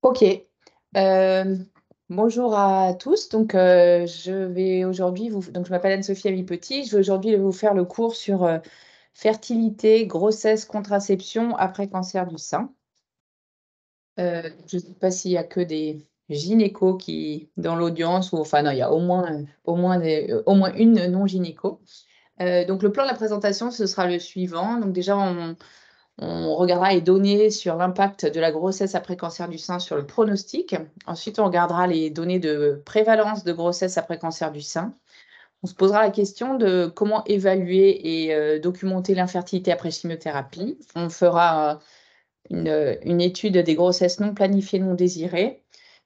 Ok. Euh, Bonjour à tous. Donc, je vais aujourd'hui Donc, je m'appelle Anne-Sophie Ami-Petit. Je vais aujourd'hui vous faire le cours sur fertilité, grossesse, contraception après cancer du sein. Je ne sais pas s'il y a que des gynécos qui dans l'audience ou enfin non, il y a au moins une non gynéco. Donc, le plan de la présentation, ce sera le suivant. Donc, déjà, on regardera les données sur l'impact de la grossesse après cancer du sein sur le pronostic. Ensuite, on regardera les données de prévalence de grossesse après cancer du sein. On se posera la question de comment évaluer et documenter l'infertilité après chimiothérapie. On fera une étude des grossesses non planifiées, non désirées.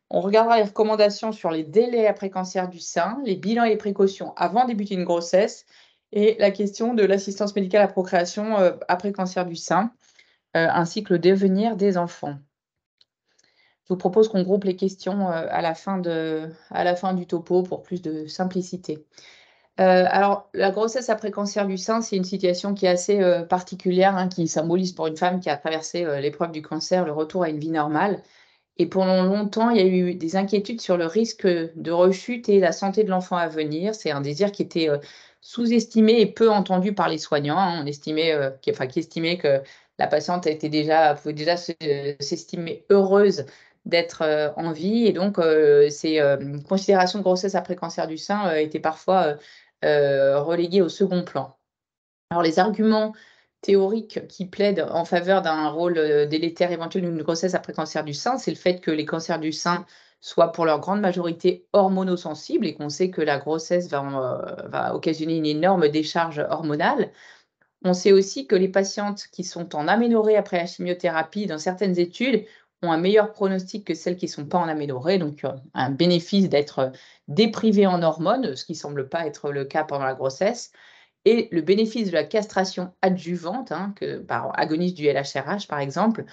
On regardera les recommandations sur les délais après cancer du sein, les bilans et les précautions avant de débuter une grossesse et la question de l'assistance médicale à la procréation après cancer du sein ainsi que le devenir des enfants. Je vous propose qu'on groupe les questions à la fin du topo pour plus de simplicité. Alors, la grossesse après cancer du sein, c'est une situation qui est assez particulière, hein, qui symbolise pour une femme qui a traversé l'épreuve du cancer le retour à une vie normale. Et pendant longtemps, il y a eu des inquiétudes sur le risque de rechute et la santé de l'enfant à venir. C'est un désir qui était sous-estimé et peu entendu par les soignants, hein. On estimait, qui estimait que la patiente pouvait déjà s'estimer heureuse d'être en vie. Et donc, ces considérations de grossesse après cancer du sein étaient parfois reléguées au second plan. Alors, les arguments théoriques qui plaident en faveur d'un rôle délétère éventuel d'une grossesse après cancer du sein, c'est le fait que les cancers du sein soient pour leur grande majorité hormonosensibles et qu'on sait que la grossesse va occasionner une énorme décharge hormonale. On sait aussi que les patientes qui sont en aménorrhée après la chimiothérapie, dans certaines études, ont un meilleur pronostic que celles qui ne sont pas en aménorrhée, donc un bénéfice d'être déprivées en hormones, ce qui ne semble pas être le cas pendant la grossesse. Et le bénéfice de la castration adjuvante, hein, par agoniste du LHRH par exemple,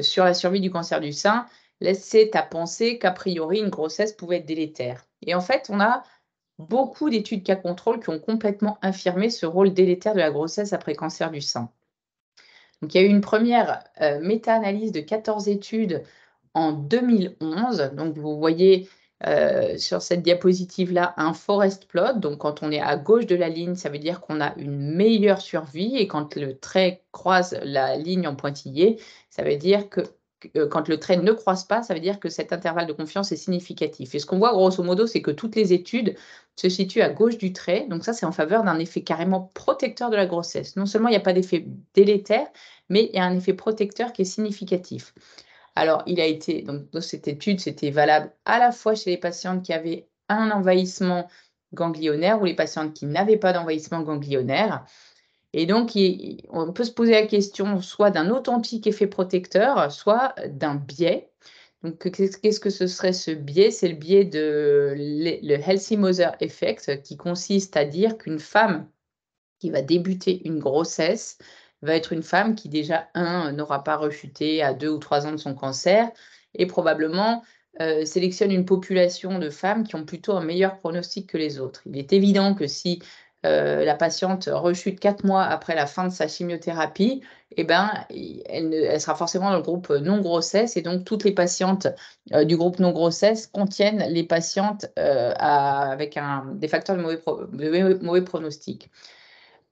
sur la survie du cancer du sein, laissait à penser qu'a priori une grossesse pouvait être délétère. Et en fait, on a beaucoup d'études cas contrôle qui ont complètement infirmé ce rôle délétère de la grossesse après cancer du sein. Donc, il y a eu une première méta-analyse de 14 études en 2011. Donc, vous voyez sur cette diapositive-là un forest plot. Donc, quand on est à gauche de la ligne, ça veut dire qu'on a une meilleure survie. Et quand le trait croise la ligne en pointillé, ça veut dire que quand le trait ne croise pas, ça veut dire que cet intervalle de confiance est significatif. Et ce qu'on voit grosso modo, c'est que toutes les études se situent à gauche du trait. Donc ça, c'est en faveur d'un effet carrément protecteur de la grossesse. Non seulement il n'y a pas d'effet délétère, mais il y a un effet protecteur qui est significatif. Alors, donc, dans cette étude, c'était valable à la fois chez les patientes qui avaient un envahissement ganglionnaire ou les patientes qui n'avaient pas d'envahissement ganglionnaire. Et donc, on peut se poser la question soit d'un authentique effet protecteur, soit d'un biais. Donc, qu'est-ce que ce serait ce biais? C'est le biais de le Healthy Mother Effect, qui consiste à dire qu'une femme qui va débuter une grossesse va être une femme qui déjà, n'aura pas rechuté à 2 ou 3 ans de son cancer et probablement sélectionne une population de femmes qui ont plutôt un meilleur pronostic que les autres. Il est évident que si la patiente rechute 4 mois après la fin de sa chimiothérapie, eh ben, elle sera forcément dans le groupe non-grossesse et donc toutes les patientes du groupe non-grossesse contiennent les patientes avec des facteurs de mauvais pronostic.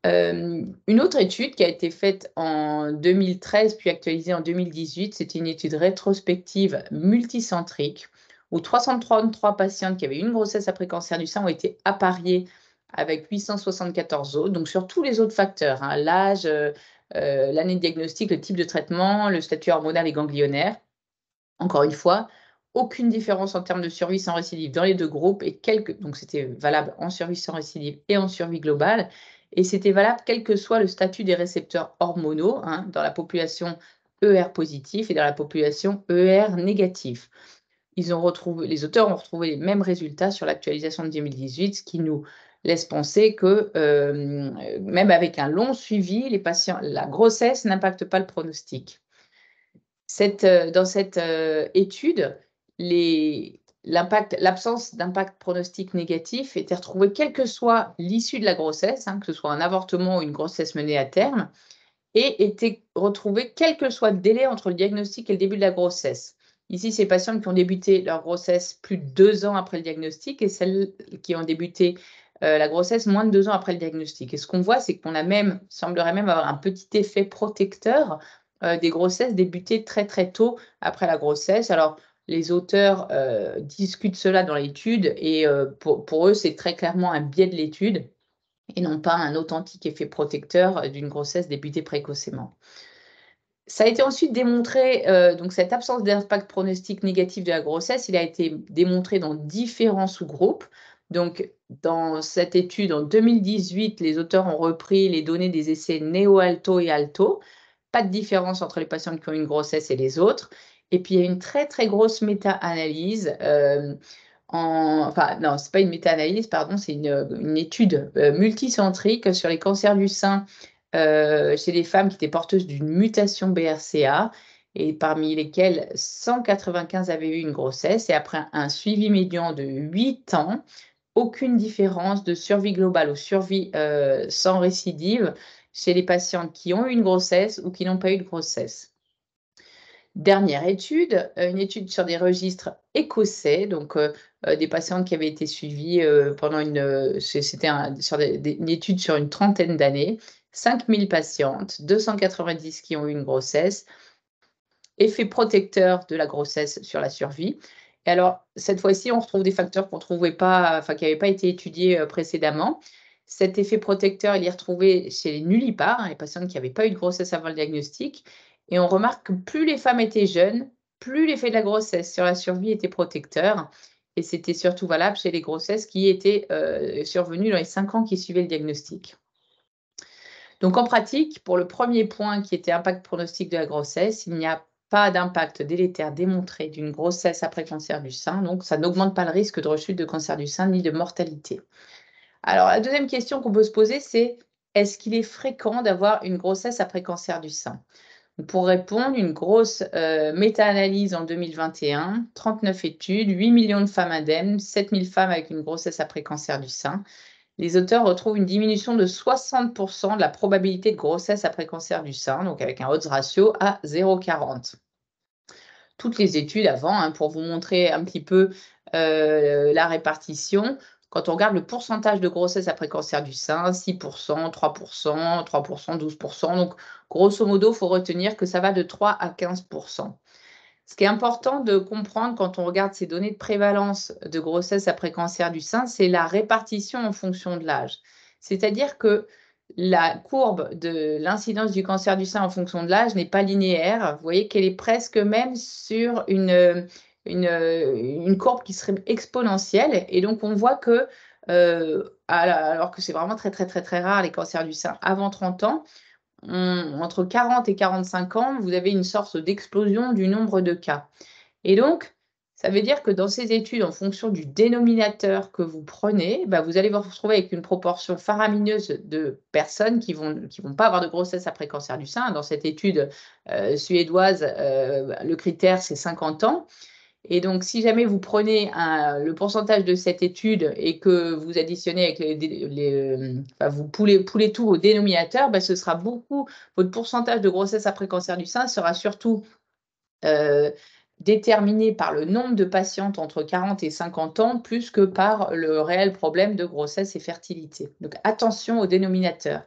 Une autre étude qui a été faite en 2013 puis actualisée en 2018, c'était une étude rétrospective multicentrique où 333 patientes qui avaient une grossesse après cancer du sein ont été appariées avec 874 autres, donc sur tous les autres facteurs, hein, l'âge, l'année de diagnostic, le type de traitement, le statut hormonal et ganglionnaire. Encore une fois, aucune différence en termes de survie sans récidive dans les deux groupes donc c'était valable en survie sans récidive et en survie globale. Et c'était valable quel que soit le statut des récepteurs hormonaux, hein, dans la population ER positif et dans la population ER négatif. Les auteurs ont retrouvé les mêmes résultats sur l'actualisation de 2018, ce qui nous laisse penser que même avec un long suivi, la grossesse n'impacte pas le pronostic. Dans cette étude, l'absence d'impact pronostic négatif était retrouvée quelle que soit l'issue de la grossesse, hein, que ce soit un avortement ou une grossesse menée à terme, et était retrouvée quel que soit le délai entre le diagnostic et le début de la grossesse. Ici, c'est les patientes qui ont débuté leur grossesse plus de 2 ans après le diagnostic et celles qui ont débuté la grossesse moins de 2 ans après le diagnostic. Et ce qu'on voit, c'est qu'on a même, semblerait même avoir un petit effet protecteur des grossesses débutées très très tôt après la grossesse. Alors, les auteurs discutent cela dans l'étude et pour eux, c'est très clairement un biais de l'étude et non pas un authentique effet protecteur d'une grossesse débutée précocement. Ça a été ensuite démontré, donc cette absence d'impact pronostic négatif de la grossesse, il a été démontré dans différents sous-groupes. Donc dans cette étude en 2018, les auteurs ont repris les données des essais néo-alto et alto. Pas de différence entre les patientes qui ont une grossesse et les autres. Et puis il y a une très, très grosse méta-analyse, enfin non, c'est pas une méta-analyse, pardon, c'est une étude, multicentrique sur les cancers du sein chez les femmes qui étaient porteuses d'une mutation BRCA et parmi lesquelles 195 avaient eu une grossesse et après un suivi médian de 8 ans, aucune différence de survie globale ou survie sans récidive chez les patientes qui ont eu une grossesse ou qui n'ont pas eu de grossesse. Dernière étude, une étude sur des registres écossais, donc des patientes qui avaient été suivies pendant c'était une étude sur une trentaine d'années, 5000 patientes, 290 qui ont eu une grossesse, effet protecteur de la grossesse sur la survie. Et alors, cette fois-ci, on retrouve des facteurs qu'on trouvait pas, enfin, qui n'avaient pas été étudiés précédemment. Cet effet protecteur, il est retrouvé chez les nullipares, les patientes qui n'avaient pas eu de grossesse avant le diagnostic. Et on remarque que plus les femmes étaient jeunes, plus l'effet de la grossesse sur la survie était protecteur. Et c'était surtout valable chez les grossesses qui étaient survenues dans les 5 ans qui suivaient le diagnostic. Donc en pratique, pour le premier point qui était impact pronostic de la grossesse, il n'y a pas d'impact délétère démontré d'une grossesse après cancer du sein, donc ça n'augmente pas le risque de rechute de cancer du sein ni de mortalité. Alors la deuxième question qu'on peut se poser, c'est est-ce qu'il est fréquent d'avoir une grossesse après cancer du sein? Pour répondre, une grosse méta-analyse en 2021, 39 études, 8 millions de femmes indemnes, 7000 femmes avec une grossesse après cancer du sein. Les auteurs retrouvent une diminution de 60% de la probabilité de grossesse après cancer du sein, donc avec un odds ratio à 0,40. Toutes les études avant, pour vous montrer un petit peu la répartition, quand on regarde le pourcentage de grossesse après cancer du sein, 6%, 3%, 3%, 12%. Donc, grosso modo, il faut retenir que ça va de 3 à 15%. Ce qui est important de comprendre quand on regarde ces données de prévalence de grossesse après cancer du sein, c'est la répartition en fonction de l'âge. C'est-à-dire que la courbe de l'incidence du cancer du sein en fonction de l'âge n'est pas linéaire. Vous voyez qu'elle est presque même sur une courbe qui serait exponentielle. Et donc, on voit que, alors que c'est vraiment très, très, très, très rare les cancers du sein avant 30 ans, entre 40 et 45 ans, vous avez une sorte d'explosion du nombre de cas. Et donc, ça veut dire que dans ces études, en fonction du dénominateur que vous prenez, vous allez vous retrouver avec une proportion faramineuse de personnes qui vont pas avoir de grossesse après cancer du sein. Dans cette étude suédoise, le critère, c'est 50 ans. Et donc, si jamais vous prenez le pourcentage de cette étude et que vous additionnez avec vous poulez tout au dénominateur, ce sera votre pourcentage de grossesse après cancer du sein sera surtout déterminé par le nombre de patientes entre 40 et 50 ans, plus que par le réel problème de grossesse et fertilité. Donc, attention au dénominateur.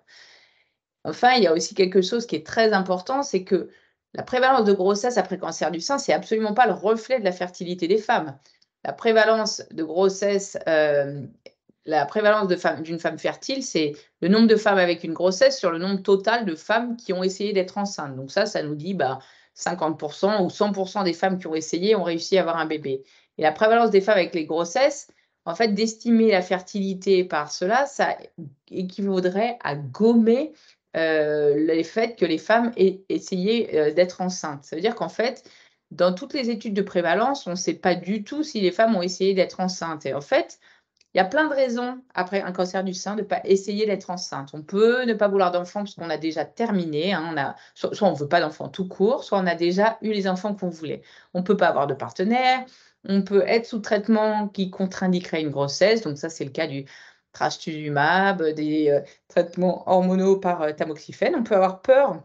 Enfin, il y a aussi quelque chose qui est très important, c'est que la prévalence de grossesse après cancer du sein, c'est absolument pas le reflet de la fertilité des femmes. La prévalence de grossesse, la prévalence d'une femme fertile, c'est le nombre de femmes avec une grossesse sur le nombre total de femmes qui ont essayé d'être enceintes. Donc ça nous dit 50% ou 100% des femmes qui ont essayé ont réussi à avoir un bébé. Et la prévalence des femmes avec les grossesses, en fait, d'estimer la fertilité par cela, ça équivaudrait à gommer le fait que les femmes aient essayé d'être enceintes. Ça veut dire qu'en fait, dans toutes les études de prévalence, on ne sait pas du tout si les femmes ont essayé d'être enceintes. Et en fait, il y a plein de raisons, après un cancer du sein, de ne pas essayer d'être enceinte. On peut ne pas vouloir d'enfants parce qu'on a déjà terminé. Soit on ne veut pas d'enfants tout court, soit on a déjà eu les enfants qu'on voulait. On ne peut pas avoir de partenaire. On peut être sous traitement qui contre-indiquerait une grossesse. Donc ça, c'est le cas du trastuzumab, des traitements hormonaux par tamoxifène. On peut avoir peur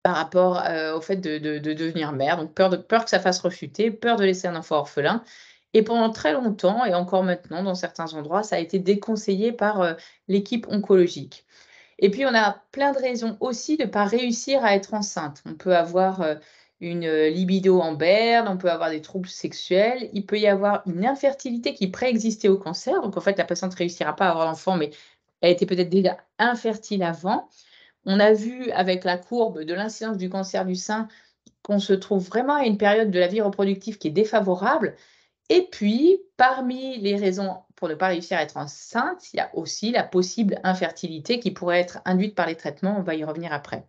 par rapport au fait de devenir mère. Donc peur que ça fasse refuter, peur de laisser un enfant orphelin. Et pendant très longtemps, et encore maintenant dans certains endroits, ça a été déconseillé par l'équipe oncologique. Et puis, on a plein de raisons aussi de ne pas réussir à être enceinte. On peut avoir une libido en berne, on peut avoir des troubles sexuels, il peut y avoir une infertilité qui préexistait au cancer. Donc, en fait, la patiente ne réussira pas à avoir l'enfant, mais elle était peut-être déjà infertile avant. On a vu avec la courbe de l'incidence du cancer du sein qu'on se trouve vraiment à une période de la vie reproductive qui est défavorable. Et puis, parmi les raisons pour ne pas réussir à être enceinte, il y a aussi la possible infertilité qui pourrait être induite par les traitements. On va y revenir après.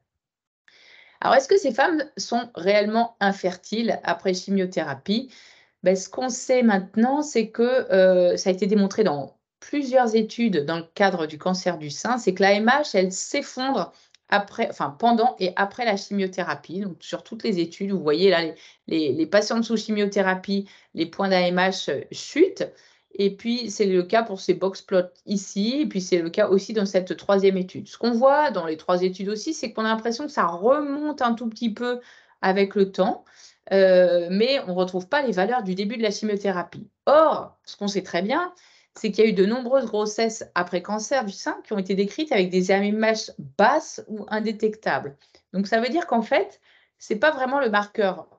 Alors, est-ce que ces femmes sont réellement infertiles après chimiothérapie? Ben, ce qu'on sait maintenant, c'est que ça a été démontré dans plusieurs études dans le cadre du cancer du sein, c'est que l'AMH, elle s'effondre après, enfin, pendant et après la chimiothérapie. Donc, sur toutes les études, vous voyez là, les patients sous chimiothérapie, les points d'AMH chutent. Et puis, c'est le cas pour ces box plots ici, et puis c'est le cas aussi dans cette troisième étude. Ce qu'on voit dans les trois études aussi, c'est qu'on a l'impression que ça remonte un tout petit peu avec le temps. Mais on ne retrouve pas les valeurs du début de la chimiothérapie. Or, ce qu'on sait très bien, c'est qu'il y a eu de nombreuses grossesses après cancer du sein qui ont été décrites avec des AMH basses ou indétectables. Donc, ça veut dire qu'en fait, ce n'est pas vraiment le marqueur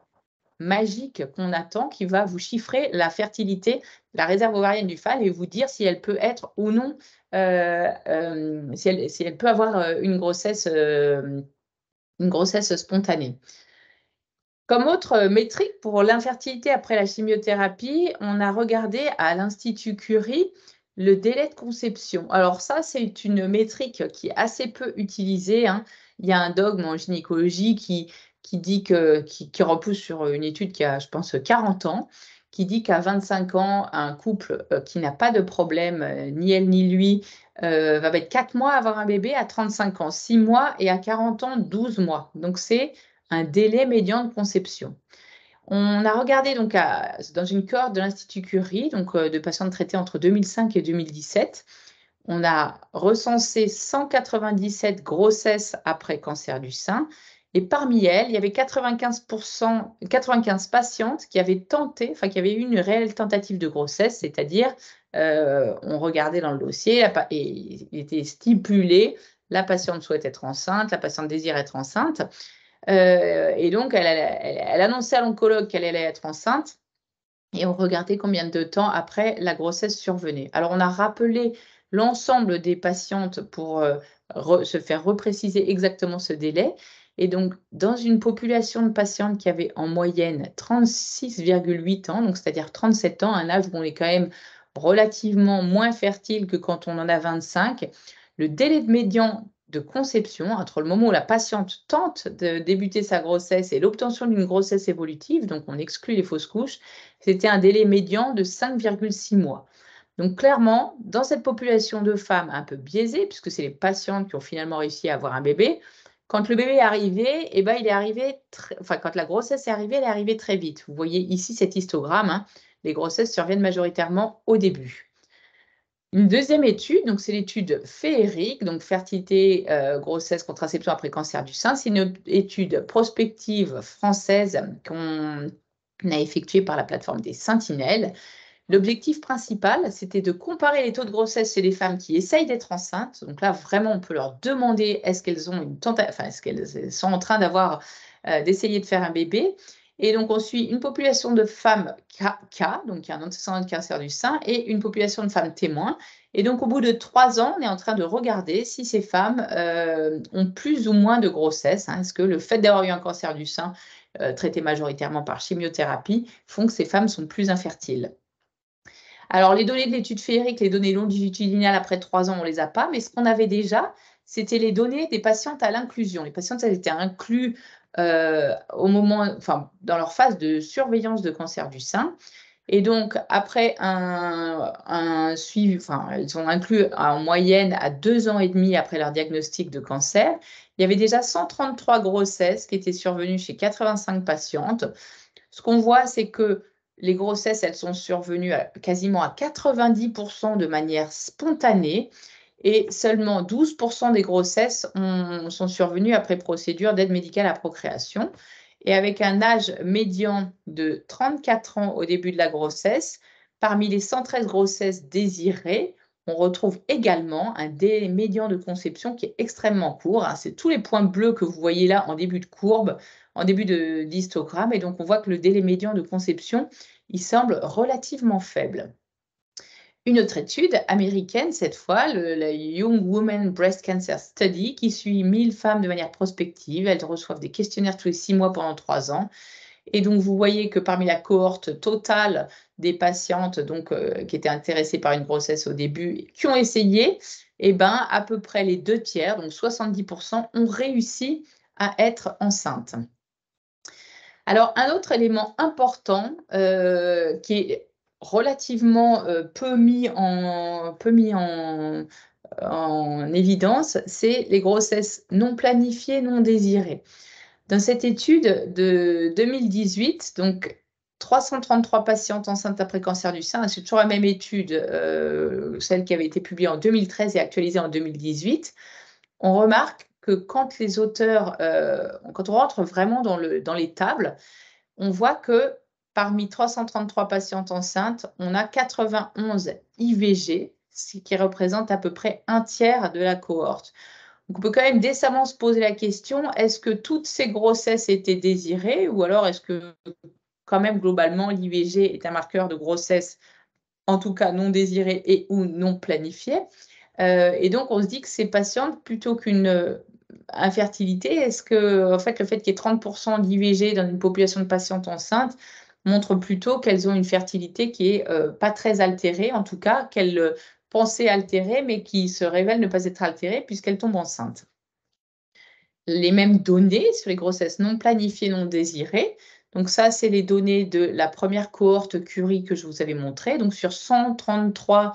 magique qu'on attend qui va vous chiffrer la fertilité, la réserve ovarienne du femme et vous dire si elle peut être ou non, si elle peut avoir une grossesse spontanée. Comme autre métrique pour l'infertilité après la chimiothérapie, on a regardé à l'Institut Curie le délai de conception. Alors ça, c'est une métrique qui est assez peu utilisée, hein. Il y a un dogme en gynécologie qui repousse sur une étude qui a, je pense, 40 ans, qui dit qu'à 25 ans, un couple qui n'a pas de problème, ni elle ni lui, va mettre 4 mois à avoir un bébé, à 35 ans, 6 mois, et à 40 ans, 12 mois. Donc c'est un délai médian de conception. On a regardé donc dans une cohorte de l'Institut Curie, donc de patientes traitées entre 2005 et 2017. On a recensé 197 grossesses après cancer du sein. Et parmi elles, il y avait 95 patientes qui avaient tenté, enfin qui avaient eu une réelle tentative de grossesse, c'est-à-dire on regardait dans le dossier et il était stipulé la patiente souhaite être enceinte, la patiente désire être enceinte. Et donc, elle annonçait à l'oncologue qu'elle allait être enceinte et on regardait combien de temps après la grossesse survenait. Alors, on a rappelé l'ensemble des patientes pour se faire repréciser exactement ce délai. Et donc, dans une population de patientes qui avait en moyenne 36,8 ans, donc c'est-à-dire 37 ans, un âge où on est quand même relativement moins fertile que quand on en a 25, le délai de médian de conception, entre le moment où la patiente tente de débuter sa grossesse et l'obtention d'une grossesse évolutive, donc on exclut les fausses couches, c'était un délai médian de 5,6 mois. Donc clairement, dans cette population de femmes un peu biaisée, puisque c'est les patientes qui ont finalement réussi à avoir un bébé, quand le bébé est arrivé, eh ben, il est arrivé quand la grossesse est arrivée, elle est arrivée très vite. Vous voyez ici cet histogramme, hein, les grossesses surviennent majoritairement au début. Une deuxième étude, donc c'est l'étude féerique, donc fertilité, grossesse, contraception après cancer du sein. C'est une étude prospective française qu'on a effectuée par la plateforme des Sentinelles. L'objectif principal, c'était de comparer les taux de grossesse chez les femmes qui essayent d'être enceintes. Donc là, vraiment, on peut leur demander est-ce qu'elles ont est-ce qu'elles sont en train d'essayer de faire un bébé. Et donc, on suit une population de femmes K, donc qui a un antécédent de cancer du sein, et une population de femmes témoins. Et donc, au bout de 3 ans, on est en train de regarder si ces femmes ont plus ou moins de grossesse. Est-ce que le fait d'avoir eu un cancer du sein, traité majoritairement par chimiothérapie, font que ces femmes sont plus infertiles? Alors, les données de l'étude féerique, les données longitudinales après 3 ans, on ne les a pas, mais ce qu'on avait déjà, c'était les données des patientes à l'inclusion. Les patientes, elles étaient incluses dans leur phase de surveillance de cancer du sein. Et donc, après un suivi, elles sont incluses en moyenne à 2 ans et demi après leur diagnostic de cancer. Il y avait déjà 133 grossesses qui étaient survenues chez 85 patientes. Ce qu'on voit, c'est que les grossesses, elles sont survenues quasiment à 90% de manière spontanée. et seulement 12% des grossesses sont survenues après procédure d'aide médicale à procréation. Et avec un âge médian de 34 ans au début de la grossesse, parmi les 113 grossesses désirées, on retrouve également un délai médian de conception qui est extrêmement court, hein. C'est tous les points bleus que vous voyez là en début de courbe, en début d'histogramme. Et donc, on voit que le délai médian de conception, il semble relativement faible. Une autre étude américaine, cette fois, la Young Women Breast Cancer Study, qui suit 1000 femmes de manière prospective. Elles reçoivent des questionnaires tous les 6 mois pendant 3 ans. Et donc, vous voyez que parmi la cohorte totale des patientes donc, qui étaient intéressées par une grossesse au début, qui ont essayé, eh ben, à peu près les 2/3, donc 70%, ont réussi à être enceintes. Alors, un autre élément important qui est relativement peu mis en évidence, c'est les grossesses non planifiées, non désirées. Dans cette étude de 2018, donc 333 patientes enceintes après cancer du sein, c'est toujours la même étude, celle qui avait été publiée en 2013 et actualisée en 2018, on remarque que quand les auteurs, quand on rentre vraiment dans les tables, on voit que parmi 333 patientes enceintes, on a 91 IVG, ce qui représente à peu près un tiers de la cohorte. Donc, on peut quand même décemment se poser la question, est-ce que toutes ces grossesses étaient désirées ou alors est-ce que quand même globalement l'IVG est un marqueur de grossesse, en tout cas non désirée et ou non planifiée? Et donc, on se dit que ces patientes, plutôt qu'une infertilité, est-ce que en fait, le fait qu'il y ait 30% d'IVG dans une population de patientes enceintes montre plutôt qu'elles ont une fertilité qui est pas très altérée, en tout cas qu'elles pensaient altérée, mais qui se révèle ne pas être altérée puisqu'elles tombent enceintes. Les mêmes données sur les grossesses non planifiées, non désirées. Donc ça, c'est les données de la première cohorte Curie que je vous avais montrée. Donc sur 133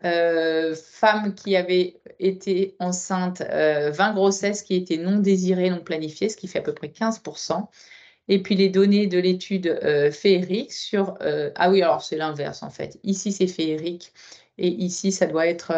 femmes qui avaient été enceintes, 20 grossesses qui étaient non désirées, non planifiées, ce qui fait à peu près 15%. Et puis les données de l'étude féerique sur... ah oui, alors c'est l'inverse en fait. Ici, c'est féerique et ici, ça doit être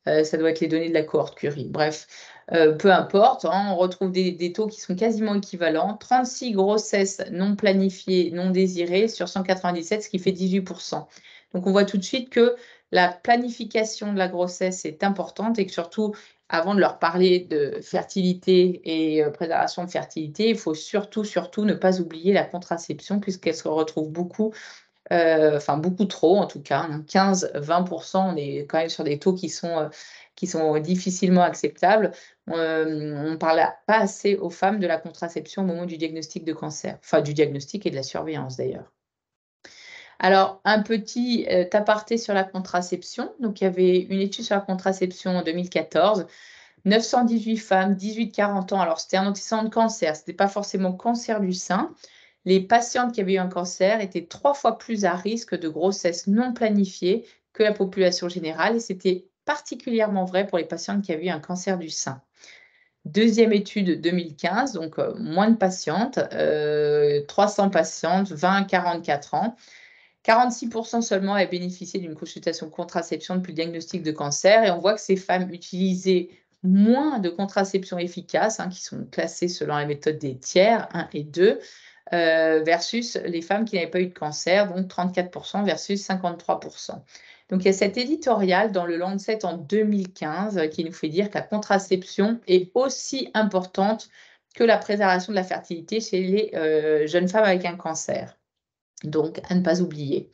les données de la cohorte Curie. Bref, peu importe, hein, on retrouve des taux qui sont quasiment équivalents. 36 grossesses non planifiées, non désirées sur 197, ce qui fait 18%. Donc, on voit tout de suite que la planification de la grossesse est importante et que surtout, avant de leur parler de fertilité et préservation de fertilité, il faut surtout ne pas oublier la contraception puisqu'elle se retrouve beaucoup, enfin beaucoup trop en tout cas, hein, 15-20%, on est quand même sur des taux qui sont difficilement acceptables. On ne parle pas assez aux femmes de la contraception au moment du diagnostic de cancer, enfin du diagnostic et de la surveillance d'ailleurs. Alors, un petit aparté sur la contraception. Donc, il y avait une étude sur la contraception en 2014. 918 femmes, 18-40 ans. Alors, c'était un antécédent de cancer. Ce n'était pas forcément cancer du sein. Les patientes qui avaient eu un cancer étaient 3 fois plus à risque de grossesse non planifiée que la population générale. Et c'était particulièrement vrai pour les patientes qui avaient eu un cancer du sein. Deuxième étude 2015, donc moins de patientes, 300 patientes, 20-44 ans. 46% seulement avaient bénéficié d'une consultation contraception depuis le diagnostic de cancer. Et on voit que ces femmes utilisaient moins de contraception efficace, hein, qui sont classées selon la méthode des tiers 1 et 2, versus les femmes qui n'avaient pas eu de cancer, donc 34% versus 53%. Donc, il y a cet éditorial dans le Lancet en 2015 qui nous fait dire que la contraception est aussi importante que la préservation de la fertilité chez les jeunes femmes avec un cancer. Donc, à ne pas oublier.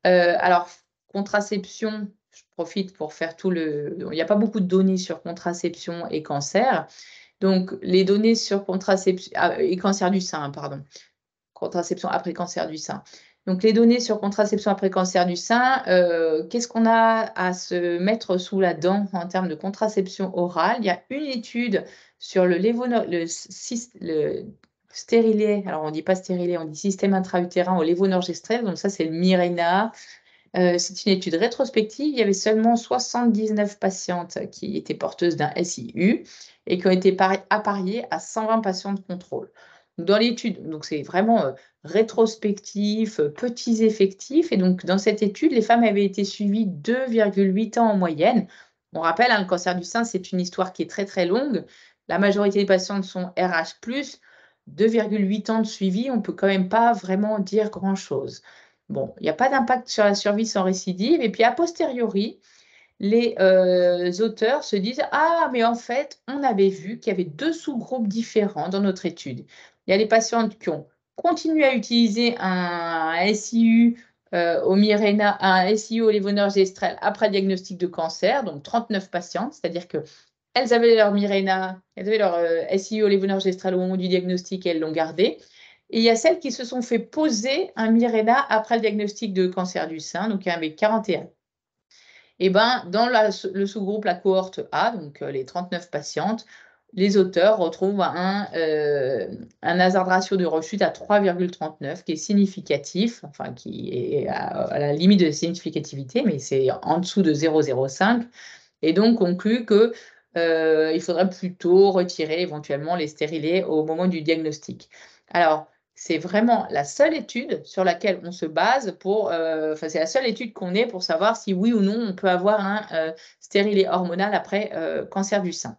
Alors, contraception, je profite pour faire il n'y a pas beaucoup de données sur contraception et cancer. Donc, les données sur contraception et cancer du sein, pardon. Contraception après cancer du sein. Donc, les données sur contraception après cancer du sein, qu'est-ce qu'on a à se mettre sous la dent en termes de contraception orale? Il y a une étude sur le stérilet, alors on ne dit pas stérilet, on dit système intra-utérin au lévonorgestrel, donc ça c'est le Mirena. C'est une étude rétrospective, il y avait seulement 79 patientes qui étaient porteuses d'un SIU et qui ont été appariées à 120 patients de contrôle. Dans l'étude, donc c'est vraiment rétrospectif, petits effectifs, et donc dans cette étude, les femmes avaient été suivies 2,8 ans en moyenne. On rappelle, le cancer du sein, c'est une histoire qui est très, très longue. La majorité des patientes sont RH+, 2,8 ans de suivi, on ne peut quand même pas vraiment dire grand-chose. Bon, il n'y a pas d'impact sur la survie sans récidive. Et puis, a posteriori, les auteurs se disent « Ah, mais en fait, on avait vu qu'il y avait 2 sous-groupes différents dans notre étude. Il y a les patientes qui ont continué à utiliser un SIU au Mirena, un SIU au lévonorgestrel après le diagnostic de cancer, donc 39 patientes, c'est-à-dire qu'elles avaient leur Mirena, elles avaient leur SIU au lévonorgestrel au moment du diagnostic et elles l'ont gardé. Et il y a celles qui se sont fait poser un Mirena après le diagnostic de cancer du sein, donc il y en avait 41. Et ben, dans le sous-groupe, la cohorte A, donc les 39 patientes, les auteurs retrouvent un hazard ratio de rechute à 3,39 qui est significatif, enfin qui est à la limite de significativité, mais c'est en dessous de 0,05, et donc conclut qu'il faudrait plutôt retirer éventuellement les stérilés au moment du diagnostic. Alors, c'est vraiment la seule étude sur laquelle on se base pour, c'est la seule étude qu'on ait pour savoir si oui ou non on peut avoir un stérilet hormonal après cancer du sein.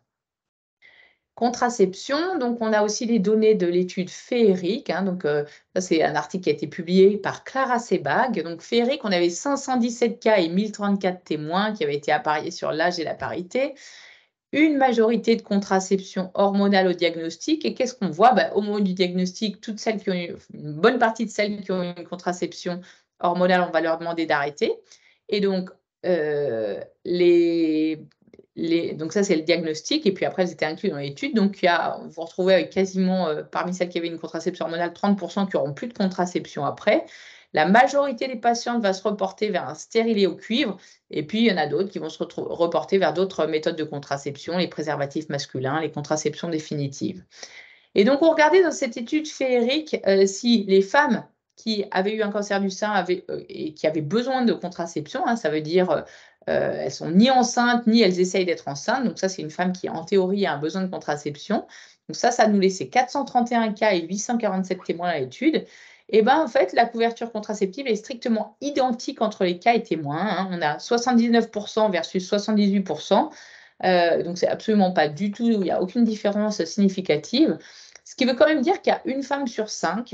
Contraception, donc on a aussi les données de l'étude Féeric, donc ça c'est un article qui a été publié par Clara Sebag. Donc Féeric, on avait 517 cas et 1034 témoins qui avaient été appariés sur l'âge et la parité. Une majorité de contraception hormonale au diagnostic. Et qu'est-ce qu'on voit? Au moment du diagnostic, toutes celles qui ont eu, une bonne partie de celles qui ont eu une contraception hormonale, on va leur demander d'arrêter. Et donc, donc ça, c'est le diagnostic. Et puis après, elles étaient incluses dans l'étude. Donc, vous vous retrouvez avec quasiment, parmi celles qui avaient une contraception hormonale, 30% qui n'auront plus de contraception après. La majorité des patientes va se reporter vers un stérilet au cuivre. Et puis, il y en a d'autres qui vont se reporter vers d'autres méthodes de contraception, les préservatifs masculins, les contraceptions définitives. Et donc, on regardait dans cette étude Féeric si les femmes qui avaient eu un cancer du sein et qui avaient besoin de contraception, ça veut dire elles sont ni enceintes, ni elles essayent d'être enceintes. Donc ça, c'est une femme qui, en théorie, a un besoin de contraception. Donc ça nous laissait 431 cas et 847 témoins à l'étude. Et bien, en fait, la couverture contraceptive est strictement identique entre les cas et témoins. On a 79% versus 78%. Donc, c'est absolument pas du tout, il n'y a aucune différence significative. Ce qui veut quand même dire qu'il y a une femme sur 5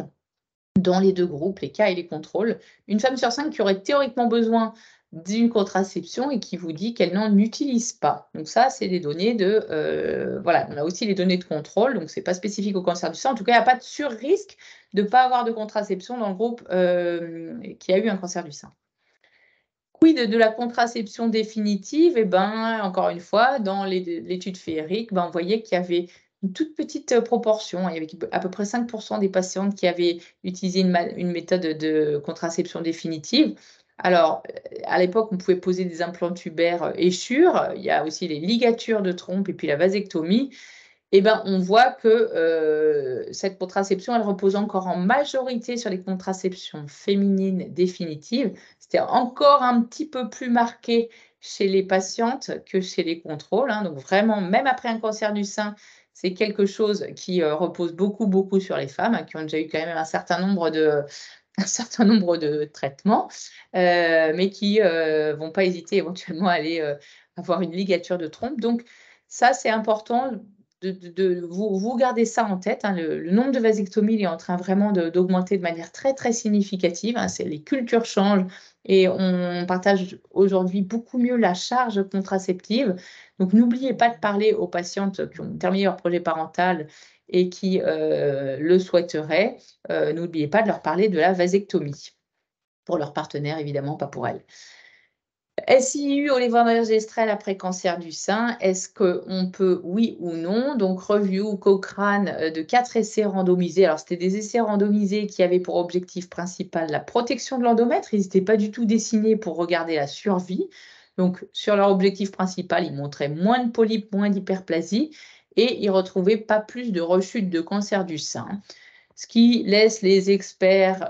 dans les deux groupes, les cas et les contrôles, une femme sur 5 qui aurait théoriquement besoin d'une contraception et qui vous dit qu'elle n'en utilise pas. Donc ça, c'est des données de... voilà, on a aussi les données de contrôle, donc ce n'est pas spécifique au cancer du sein. En tout cas, il n'y a pas de sur-risque de ne pas avoir de contraception dans le groupe qui a eu un cancer du sein. Quid de la contraception définitive? Eh ben, encore une fois, dans l'étude Féeric, on voyait qu'il y avait une toute petite proportion. Il y avait à peu près 5% des patientes qui avaient utilisé une méthode de contraception définitive. Alors, à l'époque, on pouvait poser des implants tubaires Essure. Il y a aussi les ligatures de trompe et puis la vasectomie. Eh ben, on voit que cette contraception, elle repose encore en majorité sur les contraceptions féminines définitives. C'était encore un petit peu plus marqué chez les patientes que chez les contrôles. Donc vraiment, même après un cancer du sein, c'est quelque chose qui repose beaucoup, beaucoup sur les femmes qui ont déjà eu quand même un certain nombre de traitements, mais qui ne vont pas hésiter éventuellement à aller avoir une ligature de trompe. Donc ça, c'est important vous gardez ça en tête. Le nombre de vasectomies il est en train vraiment d'augmenter de manière très, très significative. Les cultures changent et on partage aujourd'hui beaucoup mieux la charge contraceptive. Donc, n'oubliez pas de parler aux patientes qui ont terminé leur projet parental et qui le souhaiteraient. N'oubliez pas de leur parler de la vasectomie. Pour leur partenaire, évidemment, pas pour elles. SIU au lévonorgestrel après cancer du sein, est-ce qu'on peut, oui ou non? Donc, review Cochrane de 4 essais randomisés. Alors, c'était des essais randomisés qui avaient pour objectif principal la protection de l'endomètre. Ils n'étaient pas du tout dessinés pour regarder la survie. Donc, sur leur objectif principal, ils montraient moins de polypes, moins d'hyperplasie et ils retrouvaient pas plus de rechute de cancer du sein. Ce qui laisse les experts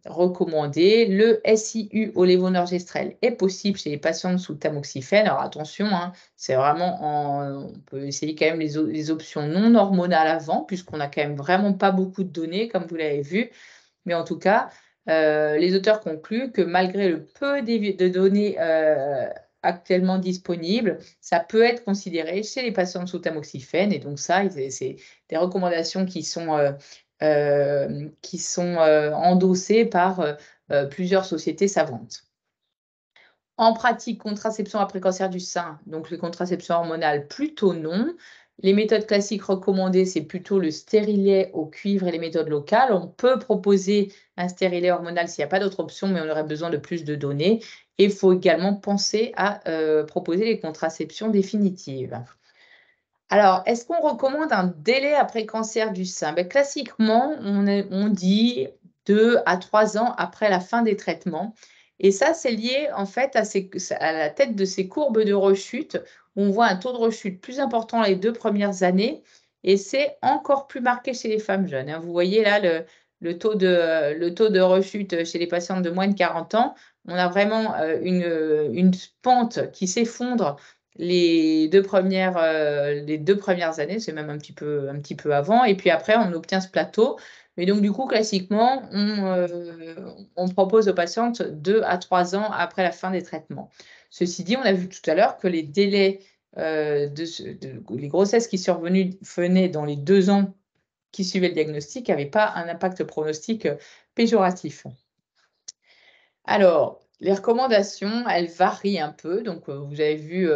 recommander. Le SIU au lévonorgestrel est possible chez les patients sous tamoxifène. Alors attention, c'est vraiment on peut essayer quand même les options non hormonales avant, puisqu'on n'a quand même vraiment pas beaucoup de données, comme vous l'avez vu. Mais en tout cas, les auteurs concluent que malgré le peu de données actuellement disponibles, ça peut être considéré chez les patients sous tamoxifène. Et donc ça, c'est des recommandations qui sont endossées par plusieurs sociétés savantes. En pratique, contraception après cancer du sein, donc les contraceptions hormonales, plutôt non. Les méthodes classiques recommandées, c'est plutôt le stérilet au cuivre et les méthodes locales. On peut proposer un stérilet hormonal s'il n'y a pas d'autre option, mais on aurait besoin de plus de données. Et il faut également penser à proposer les contraceptions définitives. Alors, est-ce qu'on recommande un délai après cancer du sein? Classiquement, on dit 2 à 3 ans après la fin des traitements. Et ça, c'est lié en fait à la tête de ces courbes de rechute, où on voit un taux de rechute plus important les 2 premières années. Et c'est encore plus marqué chez les femmes jeunes, hein. Vous voyez là le taux de rechute chez les patientes de moins de 40 ans. On a vraiment une pente qui s'effondre les deux premières années, c'est même un petit peu avant. Et puis après, on obtient ce plateau. Mais donc, du coup, classiquement, on propose aux patientes 2 à 3 ans après la fin des traitements. Ceci dit, on a vu tout à l'heure que les délais les grossesses qui survenaient dans les 2 ans qui suivaient le diagnostic n'avaient pas un impact pronostic péjoratif. Alors, les recommandations, elles varient un peu. Donc, vous avez vu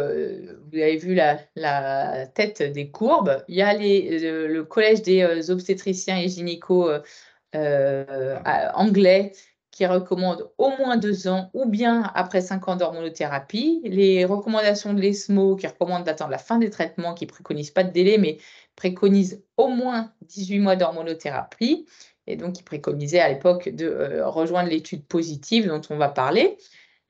la tête des courbes. Il y a le collège des obstétriciens et gynécos anglais qui recommande au moins 2 ans ou bien après 5 ans d'hormonothérapie. Les recommandations de l'ESMO qui recommandent d'attendre la fin des traitements, qui ne préconisent pas de délai, mais préconisent au moins 18 mois d'hormonothérapie. Et donc, qui préconisait à l'époque de rejoindre l'étude positive dont on va parler.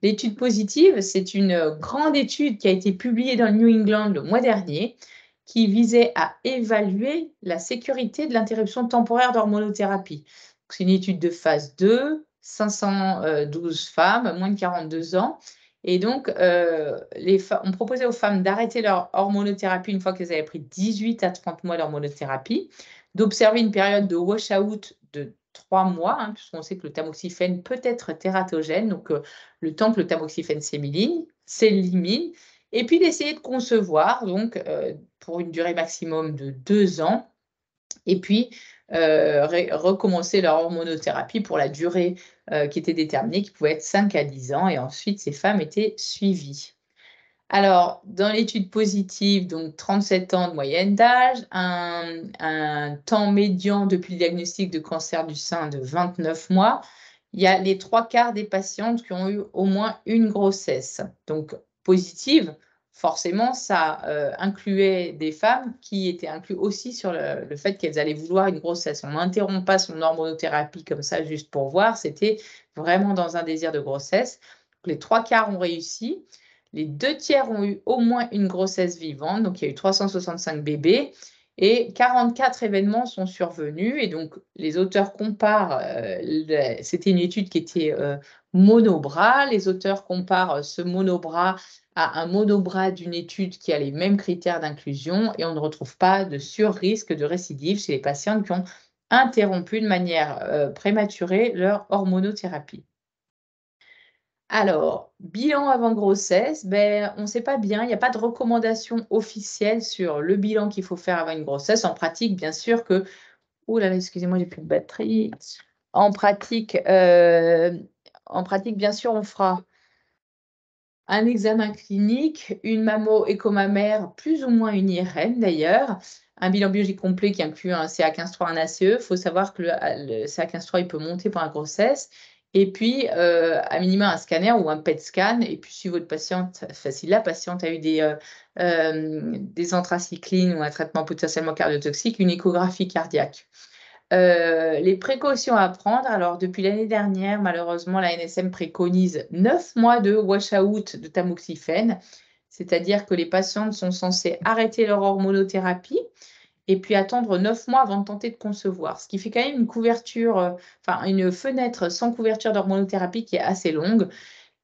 L'étude positive, c'est une grande étude qui a été publiée dans le New England le mois dernier, qui visait à évaluer la sécurité de l'interruption temporaire d'hormonothérapie. C'est une étude de phase 2, 512 femmes, moins de 42 ans. Et donc, on proposait aux femmes d'arrêter leur hormonothérapie une fois qu'elles avaient pris 18 à 30 mois d'hormonothérapie, d'observer une période de wash-out de 3 mois, hein, puisqu'on sait que le tamoxifène peut être tératogène, donc le temps que le tamoxifène s'élimine, et puis d'essayer de concevoir, donc pour une durée maximum de 2 ans, et puis recommencer leur hormonothérapie pour la durée qui était déterminée, qui pouvait être 5 à 10 ans, et ensuite ces femmes étaient suivies. Alors, dans l'étude positive, donc 37 ans de moyenne d'âge, un temps médian depuis le diagnostic de cancer du sein de 29 mois, il y a les 3/4 des patientes qui ont eu au moins une grossesse. Donc, positive, forcément, ça incluait des femmes qui étaient incluses aussi sur le fait qu'elles allaient vouloir une grossesse. On n'interrompt pas son hormonothérapie comme ça juste pour voir, c'était vraiment dans un désir de grossesse. Donc, les 3/4 ont réussi. Les 2/3 ont eu au moins une grossesse vivante, donc il y a eu 365 bébés et 44 événements sont survenus. Et donc, les auteurs comparent, c'était une étude qui était monobras, les auteurs comparent ce monobras à un monobras d'une étude qui a les mêmes critères d'inclusion et on ne retrouve pas de surrisque de récidive chez les patientes qui ont interrompu de manière prématurée leur hormonothérapie. Alors, bilan avant grossesse, on ne sait pas bien, il n'y a pas de recommandation officielle sur le bilan qu'il faut faire avant une grossesse. En pratique, bien sûr que ouh là là, excusez-moi, j'ai plus de batterie. En pratique, bien sûr, on fera un examen clinique, une mammo-écho-mammaire, plus ou moins une IRM d'ailleurs, un bilan biologique complet qui inclut un CA15-3, un ACE. Il faut savoir que le CA15-3, il peut monter pendant la grossesse. Et puis, à minima, un scanner ou un PET scan. Et puis, si votre patiente, enfin, si la patiente a eu des anthracyclines ou un traitement potentiellement cardiotoxique, une échographie cardiaque. Les précautions à prendre. Alors, depuis l'année dernière, malheureusement, la NSM préconise 9 mois de wash-out de tamoxifène, c'est-à-dire que les patientes sont censées arrêter leur hormonothérapie et puis attendre 9 mois avant de tenter de concevoir, ce qui fait quand même une couverture, enfin une fenêtre sans couverture d'hormonothérapie qui est assez longue.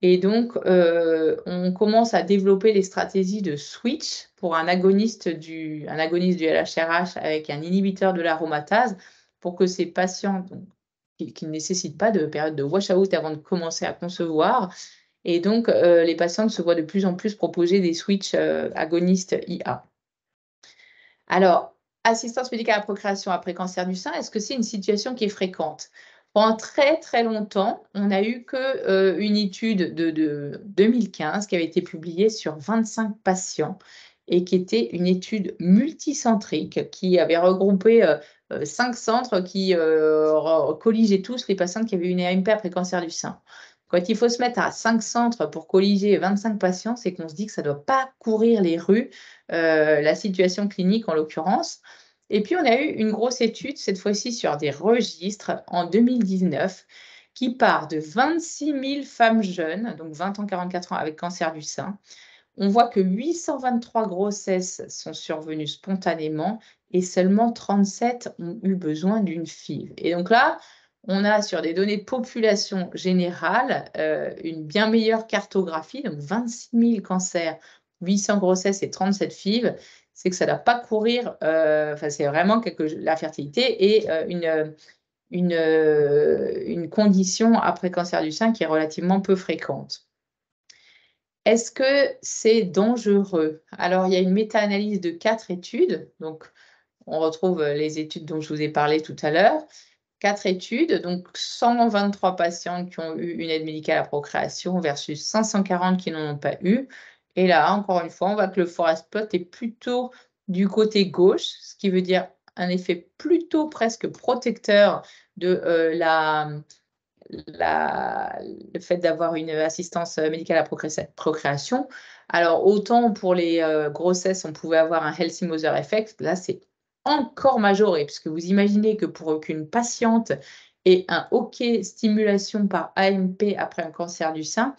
Et donc, on commence à développer les stratégies de switch pour un agoniste du LHRH avec un inhibiteur de l'aromatase pour que ces patients qui ne nécessitent pas de période de wash-out avant de commencer à concevoir, Et donc, les patientes se voient de plus en plus proposer des switches agonistes IA. Alors, assistance médicale à la procréation après cancer du sein, est-ce que c'est une situation qui est fréquente? Pendant très, très longtemps, on n'a eu que une étude de 2015 qui avait été publiée sur 25 patients et qui était une étude multicentrique qui avait regroupé 5 centres qui colligeaient tous les patientes qui avaient une AMP après cancer du sein. Quand il faut se mettre à 5 centres pour colliger 25 patients, c'est qu'on se dit que ça ne doit pas courir les rues, la situation clinique en l'occurrence. Et puis, on a eu une grosse étude, cette fois-ci sur des registres, en 2019, qui part de 26 000 femmes jeunes, donc 20 ans, 44 ans, avec cancer du sein. On voit que 823 grossesses sont survenues spontanément et seulement 37 ont eu besoin d'une FIV. Et donc là, on a sur des données de population générale une bien meilleure cartographie, donc 26 000 cancers, 800 grossesses et 37 FIV. C'est que ça ne doit pas courir, c'est vraiment la fertilité et une condition après cancer du sein qui est relativement peu fréquente. Est-ce que c'est dangereux? Alors, il y a une méta-analyse de 4 études. Donc, on retrouve les études dont je vous ai parlé tout à l'heure. 4 études, donc 123 patientes qui ont eu une aide médicale à la procréation versus 540 qui n'en ont pas eu. Et là, encore une fois, on voit que le forest plot est plutôt du côté gauche, ce qui veut dire un effet plutôt presque protecteur de le fait d'avoir une assistance médicale à la procréation. Alors, autant pour les grossesses, on pouvait avoir un healthy mother effect, là, c'est encore majoré, puisque vous imaginez que pour qu'une patiente ait un OK stimulation par AMP après un cancer du sein,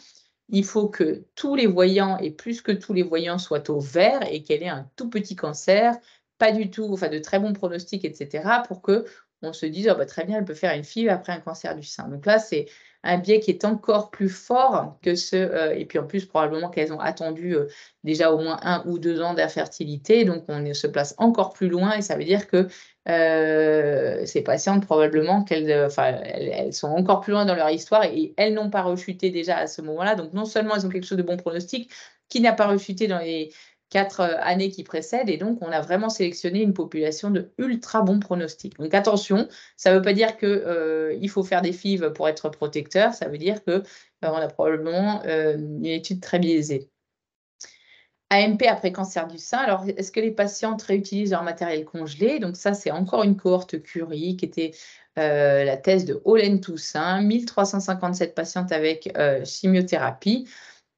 il faut que tous les voyants, et plus que tous les voyants, soient au vert et qu'elle ait un tout petit cancer, pas du tout, enfin de très bons pronostics, etc., pour que on se dise, oh, bah, très bien, elle peut faire une FIV après un cancer du sein. Donc là, c'est un biais qui est encore plus fort que ce, et puis en plus, probablement qu'elles ont attendu déjà au moins 1 ou 2 ans d'infertilité, donc on se place encore plus loin, et ça veut dire que ces patientes, probablement elles sont encore plus loin dans leur histoire et elles n'ont pas rechuté déjà à ce moment-là. Donc non seulement elles ont quelque chose de bon pronostic qui n'a pas rechuté dans les 4 années qui précèdent, et donc on a vraiment sélectionné une population de ultra bons pronostics. Donc attention, ça ne veut pas dire qu'il faut faire des FIV pour être protecteur, ça veut dire qu'on a probablement une étude très biaisée. AMP après cancer du sein. Alors, est-ce que les patientes réutilisent leur matériel congelé? Donc ça, c'est encore une cohorte Curie qui était la thèse de Hollen Toussaint, 1357 patientes avec chimiothérapie,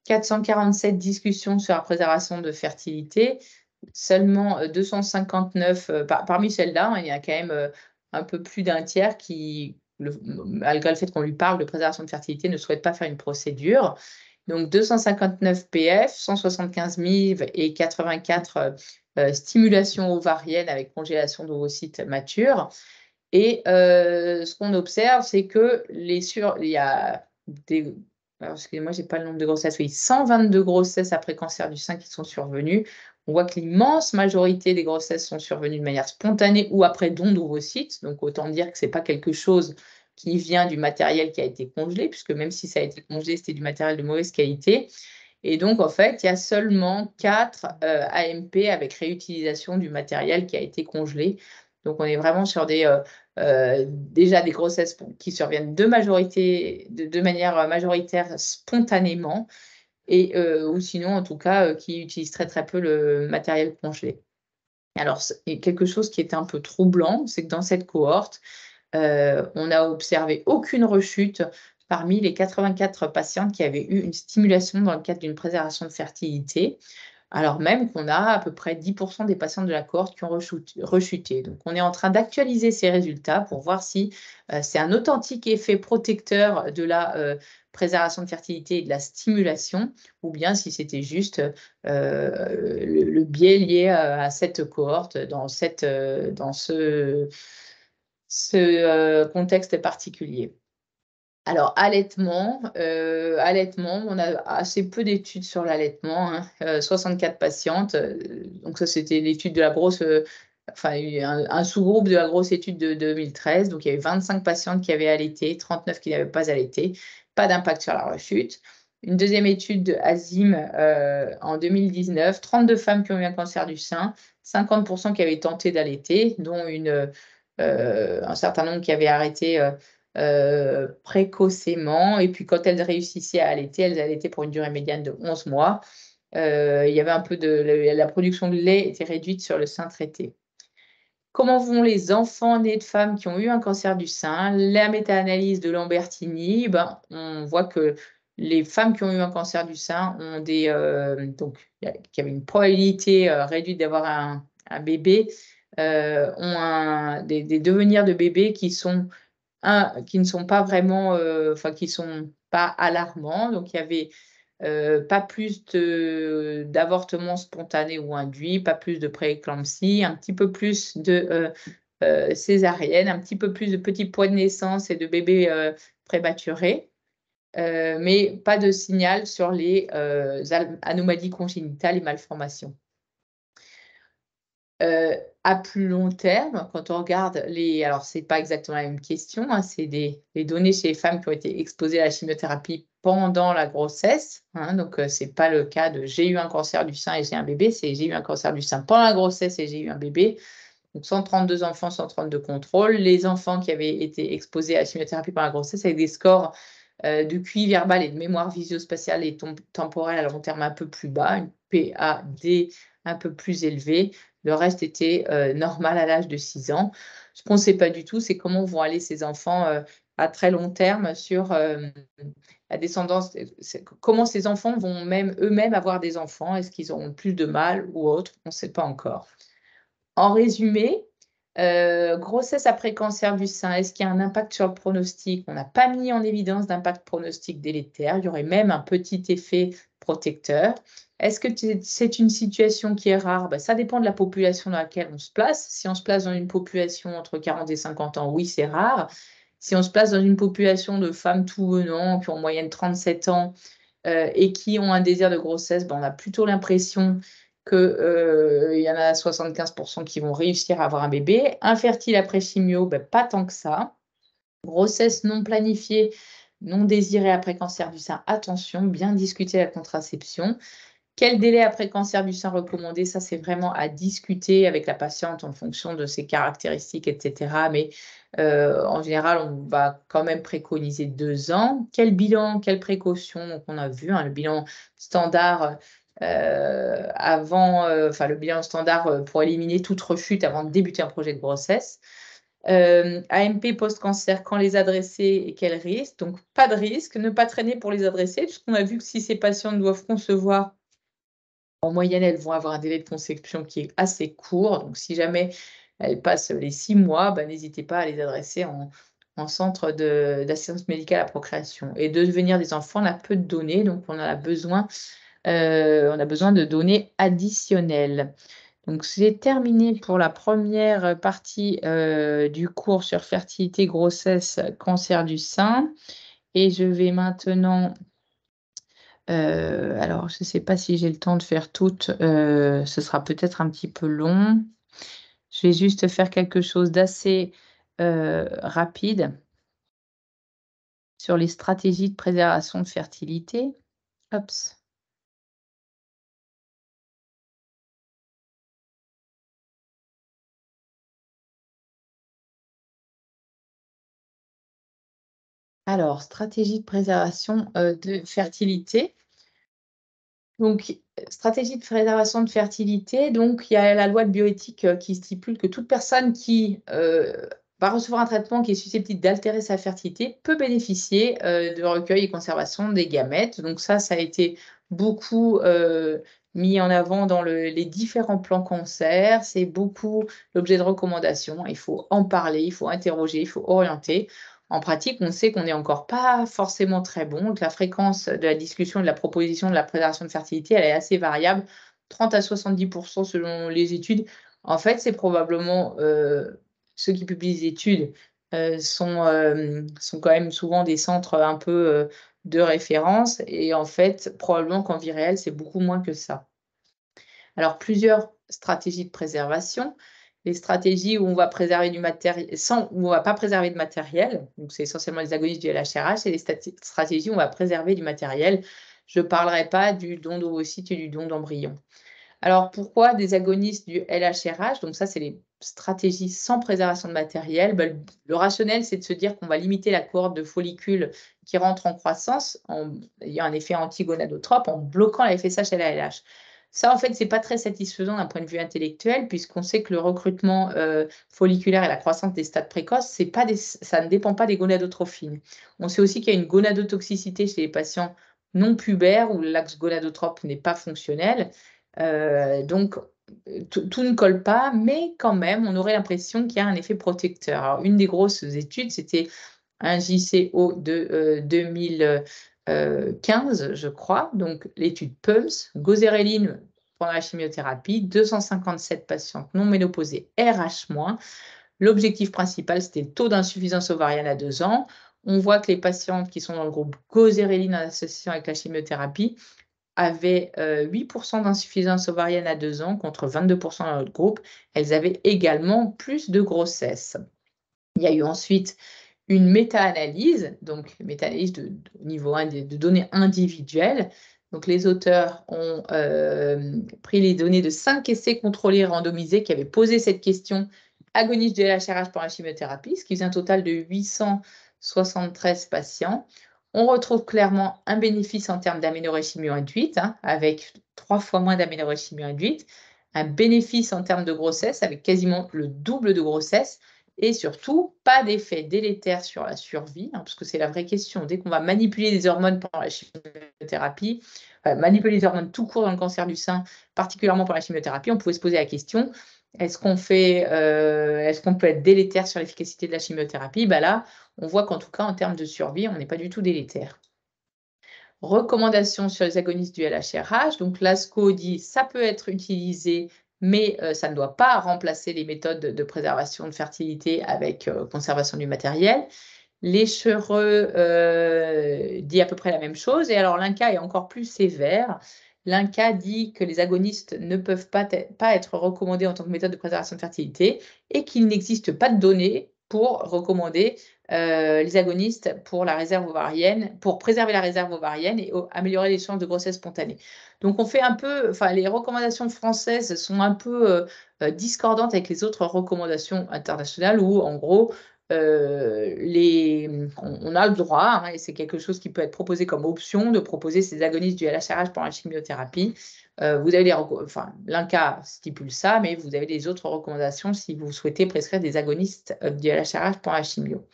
447 discussions sur la préservation de fertilité, seulement 259, parmi celles-là, il y a quand même un peu plus d'un tiers qui, malgré le fait qu'on lui parle de préservation de fertilité, ne souhaite pas faire une procédure. Donc 259 PF, 175 MIV et 84 stimulations ovariennes avec congélation d'ovocytes matures. Et ce qu'on observe, c'est que il y a des... Alors, excusez-moi, je n'ai pas le nombre de grossesses. Oui, 122 grossesses après cancer du sein qui sont survenues. On voit que l'immense majorité des grossesses sont survenues de manière spontanée ou après don d'ovocytes. Donc, autant dire que ce n'est pas quelque chose qui vient du matériel qui a été congelé, puisque même si ça a été congelé, c'était du matériel de mauvaise qualité. Et donc, en fait, il y a seulement 4 AMP avec réutilisation du matériel qui a été congelé. Donc, on est vraiment sur déjà des grossesses qui surviennent de manière majoritaire spontanément, ou sinon, en tout cas, qui utilisent très, très peu le matériel congelé. Alors, quelque chose qui est un peu troublant, c'est que dans cette cohorte, on n'a observé aucune rechute parmi les 84 patientes qui avaient eu une stimulation dans le cadre d'une préservation de fertilité, alors même qu'on a à peu près 10% des patientes de la cohorte qui ont rechuté. Donc, on est en train d'actualiser ces résultats pour voir si c'est un authentique effet protecteur de la préservation de fertilité et de la stimulation, ou bien si c'était juste le biais lié à cette cohorte dans ce contexte particulier. Alors, allaitement, on a assez peu d'études sur l'allaitement, hein, 64 patientes. Donc ça, c'était l'étude de la grosse, un sous-groupe de la grosse étude de 2013. Donc, il y avait 25 patientes qui avaient allaité, 39 qui n'avaient pas allaité. Pas d'impact sur la rechute. une deuxième étude de Azim en 2019, 32 femmes qui ont eu un cancer du sein, 50% qui avaient tenté d'allaiter, dont un certain nombre qui avaient arrêté précocement. Et puis quand elles réussissaient à allaiter, elles allaitaient pour une durée médiane de 11 mois. Il y avait un peu la production de lait était réduite sur le sein traité. Comment vont les enfants nés de femmes qui ont eu un cancer du sein? La méta-analyse de Lambertini, on voit que les femmes qui ont eu un cancer du sein ont qui avaient une probabilité réduite d'avoir un bébé, ont des devenirs de bébés qui ne sont pas vraiment, qui sont pas alarmants. Donc, il y avait pas plus d'avortements spontanés ou induits, pas plus de prééclampsie, un petit peu plus de césarienne, un petit peu plus de petits poids de naissance et de bébés prématurés, mais pas de signal sur les anomalies congénitales et malformations. À plus long terme, quand on regarde alors c'est pas exactement la même question, hein, c'est les données chez les femmes qui ont été exposées à la chimiothérapie pendant la grossesse, hein, donc c'est pas le cas de j'ai eu un cancer du sein et j'ai un bébé, c'est j'ai eu un cancer du sein pendant la grossesse et j'ai eu un bébé. Donc 132 enfants, 132 contrôles. Les enfants qui avaient été exposés à la chimiothérapie pendant la grossesse avec des scores de QI verbal et de mémoire visio-spatiale et temporelle à long terme un peu plus bas, une PAD un peu plus élevée. Le reste était normal à l'âge de 6 ans. Ce qu'on ne sait pas du tout, c'est comment vont aller ces enfants à très long terme sur la descendance. Comment ces enfants vont même eux-mêmes avoir des enfants. Est-ce qu'ils auront plus de mal ou autre? On ne sait pas encore. En résumé, grossesse après cancer du sein, est-ce qu'il y a un impact sur le pronostic? On n'a pas mis en évidence d'impact pronostic délétère. Il y aurait même un petit effet protecteur. Est-ce que c'est une situation qui est rare? Ça dépend de la population dans laquelle on se place. Si on se place dans une population entre 40 et 50 ans, oui, c'est rare. Si on se place dans une population de femmes tout venant, qui ont en moyenne 37 ans et qui ont un désir de grossesse, on a plutôt l'impression qu'il y en a 75% qui vont réussir à avoir un bébé. Infertile après chimio, pas tant que ça. Grossesse non planifiée, non désirée après cancer du sein, attention, bien discuter la contraception. Quel délai après cancer du sein recommandé? Ça, c'est vraiment à discuter avec la patiente en fonction de ses caractéristiques, etc. Mais en général, on va quand même préconiser 2 ans. Quel bilan, quelle précaution? Donc, on a vu le bilan standard le bilan standard pour éliminer toute rechute avant de débuter un projet de grossesse. AMP post-cancer, quand les adresser et quel risque? Donc, pas de risque, ne pas traîner pour les adresser, puisqu'on a vu que si ces patientes doivent concevoir, en moyenne, elles vont avoir un délai de conception qui est assez court. Donc, si jamais elles passent les 6 mois, n'hésitez pas à les adresser en centre d'assistance médicale à la procréation. Et de devenir des enfants, on a peu de données, donc on a besoin de données additionnelles. Donc, c'est terminé pour la première partie du cours sur fertilité, grossesse, cancer du sein. Et je vais maintenant alors, je ne sais pas si j'ai le temps de faire toutes, ce sera peut-être un petit peu long. Je vais juste faire quelque chose d'assez rapide sur les stratégies de préservation de fertilité. Hops. Alors, stratégie de préservation de fertilité. Donc, stratégie de préservation de fertilité, donc il y a la loi de bioéthique qui stipule que toute personne qui va recevoir un traitement qui est susceptible d'altérer sa fertilité peut bénéficier de recueil et conservation des gamètes. Donc ça a été beaucoup mis en avant dans les différents plans cancer. C'est beaucoup l'objet de recommandations. Il faut en parler, il faut interroger, il faut orienter. En pratique, on sait qu'on n'est encore pas forcément très bon, que la fréquence de la discussion, de la proposition de la préservation de fertilité, elle est assez variable, 30 à 70% selon les études. En fait, c'est probablement ceux qui publient les études sont quand même souvent des centres un peu de référence. Et en fait, probablement qu'en vie réelle, c'est beaucoup moins que ça. Alors, plusieurs stratégies de préservation. Les stratégies où on va préserver du matériel, où on va pas préserver de matériel, donc c'est essentiellement les agonistes du LHRH, et les stratégies où on va préserver du matériel, je ne parlerai pas du don d'ovocytes et du don d'embryon. Alors, pourquoi des agonistes du LHRH? Donc ça, c'est les stratégies sans préservation de matériel. Ben, le rationnel, c'est de se dire qu'on va limiter la cohorte de follicules qui rentrent en croissance en ayant un effet antigonadotrope, en bloquant la FSH et la LH. Ça, en fait, c'est pas très satisfaisant d'un point de vue intellectuel, puisqu'on sait que le recrutement folliculaire et la croissance des stades précoces, ça ne dépend pas des gonadotrophines. On sait aussi qu'il y a une gonadotoxicité chez les patients non pubères où l'axe gonadotrope n'est pas fonctionnel. Donc, tout ne colle pas, mais quand même, on aurait l'impression qu'il y a un effet protecteur. Alors, une des grosses études, c'était un JCO de 2015, je crois, donc l'étude PULSE, goséréline pendant la chimiothérapie, 257 patientes non ménopausées RH-. L'objectif principal, c'était le taux d'insuffisance ovarienne à 2 ans. On voit que les patientes qui sont dans le groupe goséréline en association avec la chimiothérapie avaient 8% d'insuffisance ovarienne à 2 ans contre 22% dans l'autre groupe. Elles avaient également plus de grossesse. Il y a eu ensuite une méta-analyse, donc méta-analyse de niveau 1 de données individuelles. Donc les auteurs ont pris les données de 5 essais contrôlés randomisés qui avaient posé cette question agoniste de LHRH pour la chimiothérapie, ce qui faisait un total de 873 patients. On retrouve clairement un bénéfice en termes d'aménorrhée chimio-induite, avec 3 fois moins d'aménorrhée chimio-induite, un bénéfice en termes de grossesse, avec quasiment le double de grossesse, et surtout, pas d'effet délétère sur la survie, parce que c'est la vraie question. Dès qu'on va manipuler des hormones pendant la chimiothérapie, manipuler les hormones tout court dans le cancer du sein, particulièrement pour la chimiothérapie, on pouvait se poser la question, est-ce qu'on peut être délétère sur l'efficacité de la chimiothérapie? Là, on voit qu'en tout cas, en termes de survie, on n'est pas du tout délétère. Recommandations sur les agonistes du LHRH. Donc, l'ASCO dit ça peut être utilisé, mais ça ne doit pas remplacer les méthodes de préservation de fertilité avec conservation du matériel. L'Echereux dit à peu près la même chose. Et alors, l'INCA est encore plus sévère. L'INCA dit que les agonistes ne peuvent pas être recommandés en tant que méthode de préservation de fertilité et qu'il n'existe pas de données pour recommander les agonistes pour la réserve ovarienne, pour préserver la réserve ovarienne et améliorer les chances de grossesse spontanée. Donc, on fait un peu, les recommandations françaises sont un peu discordantes avec les autres recommandations internationales où, en gros, on a le droit, et c'est quelque chose qui peut être proposé comme option, de proposer ces agonistes du LHRH pour la chimiothérapie. Vous avez l'INCA stipule ça, mais vous avez des autres recommandations si vous souhaitez prescrire des agonistes du LHRH pour la chimio.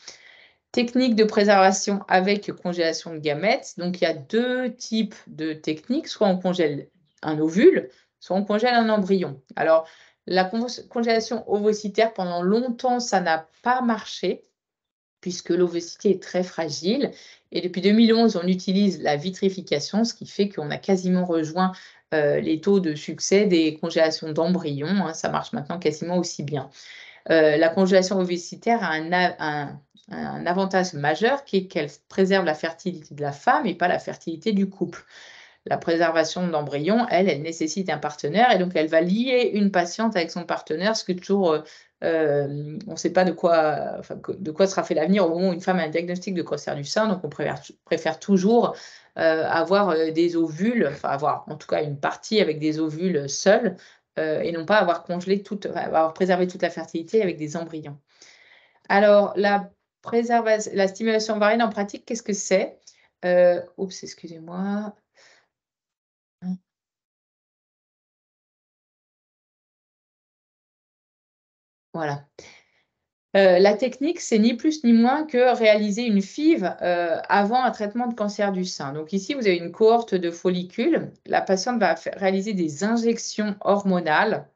Technique de préservation avec congélation de gamètes. Donc, il y a 2 types de techniques. Soit on congèle un ovule, soit on congèle un embryon. Alors, la congélation ovocytaire, pendant longtemps, ça n'a pas marché, puisque l'ovocité est très fragile. Et depuis 2011, on utilise la vitrification, ce qui fait qu'on a quasiment rejoint les taux de succès des congélations d'embryons. Ça marche maintenant quasiment aussi bien. La congélation ovocitaire a un avantage majeur qui est qu'elle préserve la fertilité de la femme et pas la fertilité du couple. La préservation d'embryon, elle nécessite un partenaire et donc elle va lier une patiente avec son partenaire, ce que toujours, on ne sait pas de quoi sera fait l'avenir au moment où une femme a un diagnostic de cancer du sein, donc on préfère toujours avoir des ovules, avoir en tout cas une partie avec des ovules seuls, et non pas avoir préservé toute la fertilité avec des embryons. Alors, la stimulation ovarienne en pratique, qu'est-ce que c'est? Excusez-moi. Voilà. La technique, c'est ni plus ni moins que réaliser une FIV avant un traitement de cancer du sein. Donc ici, vous avez une cohorte de follicules. La patiente va réaliser des injections hormonales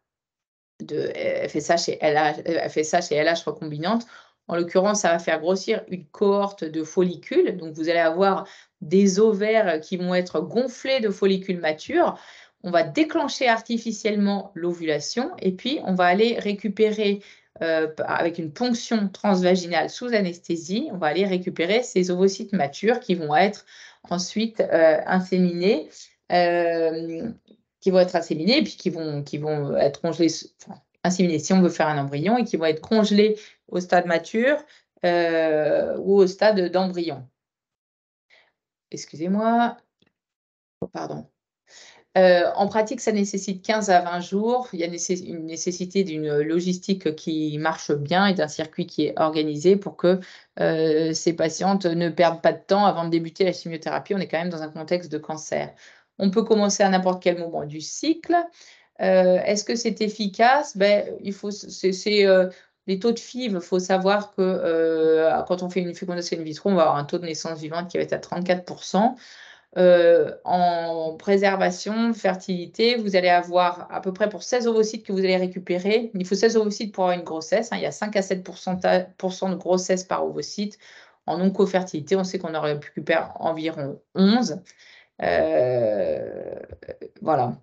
de FSH et LH recombinantes. En l'occurrence, ça va faire grossir une cohorte de follicules. Donc, vous allez avoir des ovaires qui vont être gonflés de follicules matures. On va déclencher artificiellement l'ovulation et puis on va aller récupérer avec une ponction transvaginale sous anesthésie, on va aller récupérer ces ovocytes matures qui vont être ensuite inséminés. Qui vont être inséminés et puis qui vont être congelés, inséminés si on veut faire un embryon et qui vont être congelés au stade mature ou au stade d'embryon. Excusez-moi. pardon. En pratique, ça nécessite 15 à 20 jours. Il y a une nécessité d'une logistique qui marche bien et d'un circuit qui est organisé pour que ces patientes ne perdent pas de temps avant de débuter la chimiothérapie. On est quand même dans un contexte de cancer. On peut commencer à n'importe quel moment du cycle. Est-ce que c'est efficace? Les taux de FIV, il faut savoir que quand on fait une fécondation in vitro, on va avoir un taux de naissance vivante qui va être à 34%. En préservation, fertilité, vous allez avoir à peu près pour 16 ovocytes que vous allez récupérer. Il faut 16 ovocytes pour avoir une grossesse. Il y a 5 à 7% de grossesse par ovocyte. En oncofertilité, on sait qu'on en récupère environ 11. Voilà.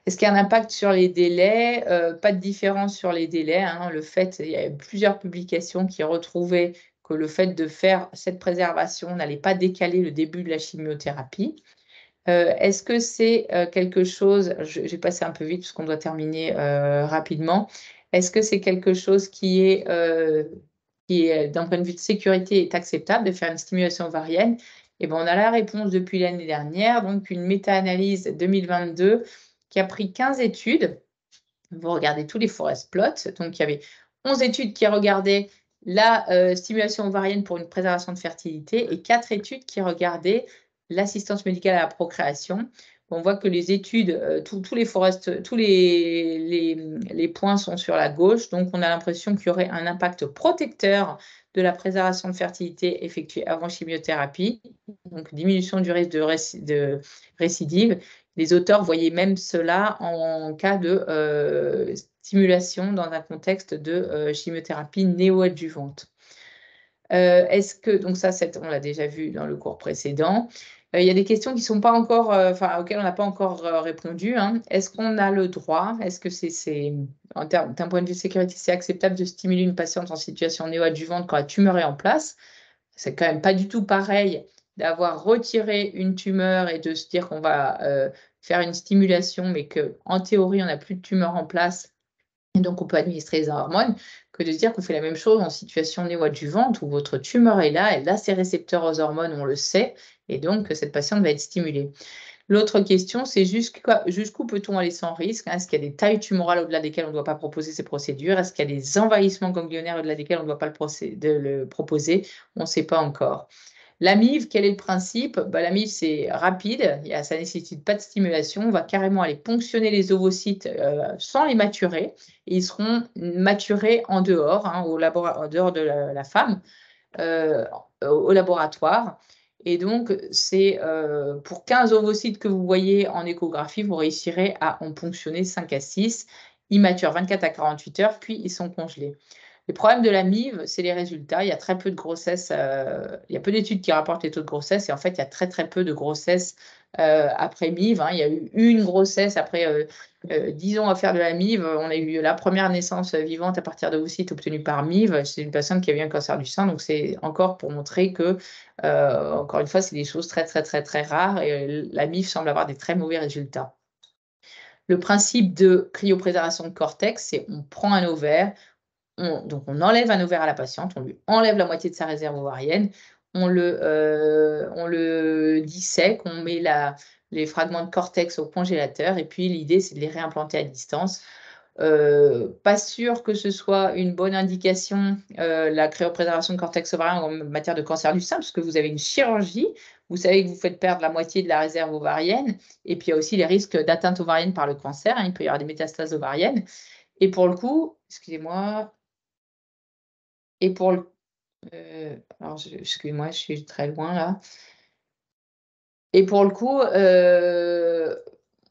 Est-ce qu'il y a un impact sur les délais? Pas de différence sur les délais. Le fait, il y a plusieurs publications qui retrouvaient que le fait de faire cette préservation n'allait pas décaler le début de la chimiothérapie. Est-ce que c'est quelque chose, j'ai passé un peu vite parce qu'on doit terminer rapidement, est-ce que c'est quelque chose qui est d'un point de vue de sécurité, est acceptable de faire une stimulation ovarienne? Eh ben, on a la réponse depuis l'année dernière, donc une méta-analyse 2022 qui a pris 15 études. Vous regardez tous les forest plots. Donc, il y avait 11 études qui regardaient la stimulation ovarienne pour une préservation de fertilité et 4 études qui regardaient l'assistance médicale à la procréation. On voit que les études, tous les points sont sur la gauche. Donc, on a l'impression qu'il y aurait un impact protecteur de la préservation de fertilité effectuée avant chimiothérapie. Donc, diminution du risque de récidive. Les auteurs voyaient même cela en cas de stimulation dans un contexte de chimiothérapie néoadjuvante. Donc ça, on l'a déjà vu dans le cours précédent. Il y a des questions qui sont pas encore, auxquelles on n'a pas encore répondu. Est-ce qu'on a le droit? Est-ce que d'un point de vue de sécurité, c'est acceptable de stimuler une patiente en situation néoadjuvante quand la tumeur est en place? C'est quand même pas du tout pareil d'avoir retiré une tumeur et de se dire qu'on va faire une stimulation, mais qu'en théorie, on n'a plus de tumeur en place et donc on peut administrer les hormones, que de se dire qu'on fait la même chose en situation néoadjuvante où votre tumeur est là, elle a ses récepteurs aux hormones, on le sait, et donc cette patiente va être stimulée. L'autre question, c'est jusqu'où peut-on aller sans risque? Est-ce qu'il y a des tailles tumorales au-delà desquelles on ne doit pas proposer ces procédures? Est-ce qu'il y a des envahissements ganglionnaires au-delà desquels on ne doit pas le proposer? On ne sait pas encore. La MIV, quel est le principe? La MIV, c'est rapide, ça ne nécessite pas de stimulation. On va carrément aller ponctionner les ovocytes sans les maturer. Et ils seront maturés en dehors, en dehors de la femme, au laboratoire. Et donc, c'est pour 15 ovocytes que vous voyez en échographie, vous réussirez à en ponctionner 5 à 6. Ils maturent 24 à 48 heures, puis ils sont congelés. Le problème de la MIV, c'est les résultats. Il y a très peu de grossesse. Il y a peu d'études qui rapportent les taux de grossesse. Et en fait, il y a très, très peu de grossesse après MIV. Il y a eu une grossesse après 10 ans à faire de la MIV. On a eu la première naissance vivante à partir d'ovocytes obtenue par MIV. C'est une personne qui a eu un cancer du sein. Donc, c'est encore pour montrer que, encore une fois, c'est des choses très, très, très, très rares. Et la MIV semble avoir des très mauvais résultats. Le principe de cryopréservation de cortex, c'est on prend un ovaire, donc on enlève un ovaire à la patiente, on lui enlève la moitié de sa réserve ovarienne, on le dissèque, on met les fragments de cortex au congélateur et puis l'idée c'est de les réimplanter à distance. Pas sûr que ce soit une bonne indication, la cryopréservation de cortex ovarien en matière de cancer du sein, parce que vous avez une chirurgie, vous savez que vous faites perdre la moitié de la réserve ovarienne, et puis il y a aussi les risques d'atteinte ovarienne par le cancer, il peut y avoir des métastases ovariennes. Et pour le coup, excusez-moi, alors excusez-moi, je suis très loin là. Et pour le coup,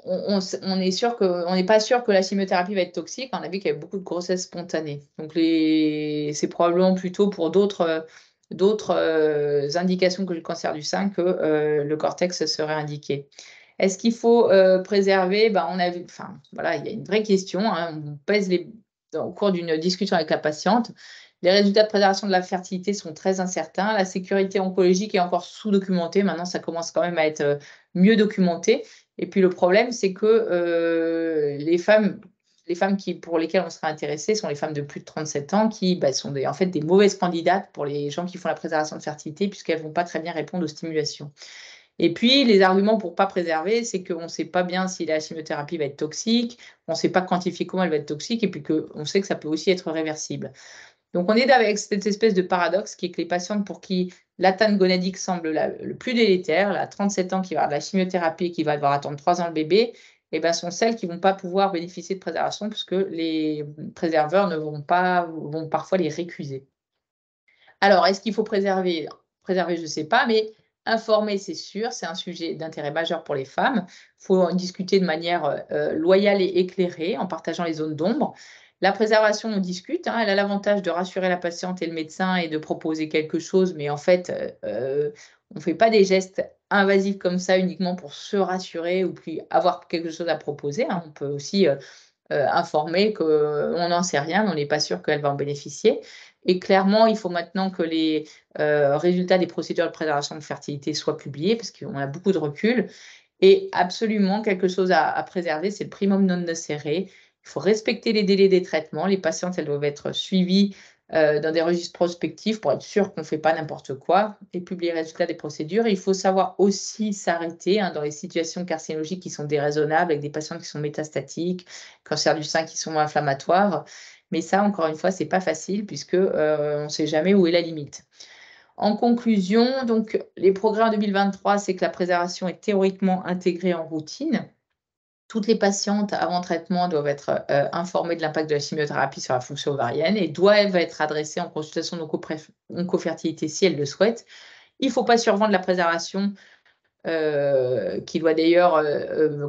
on est sûr on n'est pas sûr que la chimiothérapie va être toxique. On a vu qu'il y avait beaucoup de grossesses spontanées. Donc c'est probablement plutôt pour d'autres indications que le cancer du sein que le cortex serait indiqué. Est-ce qu'il faut préserver? On a vu, voilà, il y a une vraie question. On pèse au cours d'une discussion avec la patiente. Les résultats de préservation de la fertilité sont très incertains. La sécurité oncologique est encore sous-documentée. Maintenant, ça commence quand même à être mieux documenté. Et puis, le problème, c'est que les femmes pour lesquelles on serait intéressé sont les femmes de plus de 37 ans qui sont en fait des mauvaises candidates pour les gens qui font la préservation de fertilité puisqu'elles ne vont pas très bien répondre aux stimulations. Et puis, les arguments pour ne pas préserver, c'est qu'on ne sait pas bien si la chimiothérapie va être toxique, on ne sait pas quantifier comment elle va être toxique, et puis qu'on sait que ça peut aussi être réversible. Donc, on est avec cette espèce de paradoxe qui est que les patientes pour qui l'atteinte gonadique semble le plus délétère, là, 37 ans, qui va avoir de la chimiothérapie et qui va devoir attendre 3 ans le bébé, eh ben, sont celles qui ne vont pas pouvoir bénéficier de préservation puisque les préserveurs vont parfois les récuser. Alors, est-ce qu'il faut préserver? Préserver, je ne sais pas, mais informer, c'est sûr, c'est un sujet d'intérêt majeur pour les femmes. Il faut en discuter de manière loyale et éclairée, en partageant les zones d'ombre. La préservation, on discute, hein, elle a l'avantage de rassurer la patiente et le médecin et de proposer quelque chose, mais en fait, on ne fait pas des gestes invasifs comme ça uniquement pour se rassurer ou puis avoir quelque chose à proposer, hein. On peut aussi informer qu'on n'en sait rien, on n'est pas sûr qu'elle va en bénéficier. Et clairement, il faut maintenant que les résultats des procédures de préservation de fertilité soient publiés parce qu'on a beaucoup de recul. Et absolument, quelque chose à préserver, c'est le primum non nocere. Il faut respecter les délais des traitements. Les patientes, elles doivent être suivies dans des registres prospectifs pour être sûr qu'on ne fait pas n'importe quoi et publier les résultats des procédures. Et il faut savoir aussi s'arrêter dans les situations carcinologiques qui sont déraisonnables, avec des patients qui sont métastatiques, cancer du sein qui sont inflammatoires. Mais ça, encore une fois, c'est pas facile puisque on ne sait jamais où est la limite. En conclusion, donc, les progrès en 2023, c'est que la préservation est théoriquement intégrée en routine. Toutes les patientes avant traitement doivent être informées de l'impact de la chimiothérapie sur la fonction ovarienne et doivent être adressées en consultation d'oncofertilité si elles le souhaitent. Il ne faut pas survendre la préservation qui doit d'ailleurs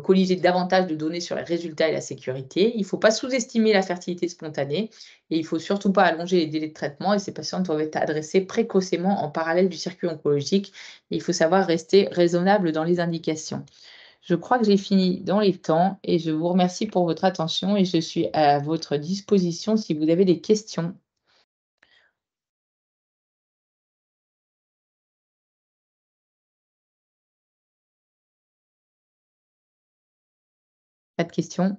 colliger davantage de données sur les résultats et la sécurité. Il ne faut pas sous-estimer la fertilité spontanée et il ne faut surtout pas allonger les délais de traitement et ces patientes doivent être adressées précocement en parallèle du circuit oncologique. Et il faut savoir rester raisonnable dans les indications. Je crois que j'ai fini dans les temps et je vous remercie pour votre attention et je suis à votre disposition si vous avez des questions. Pas de questions?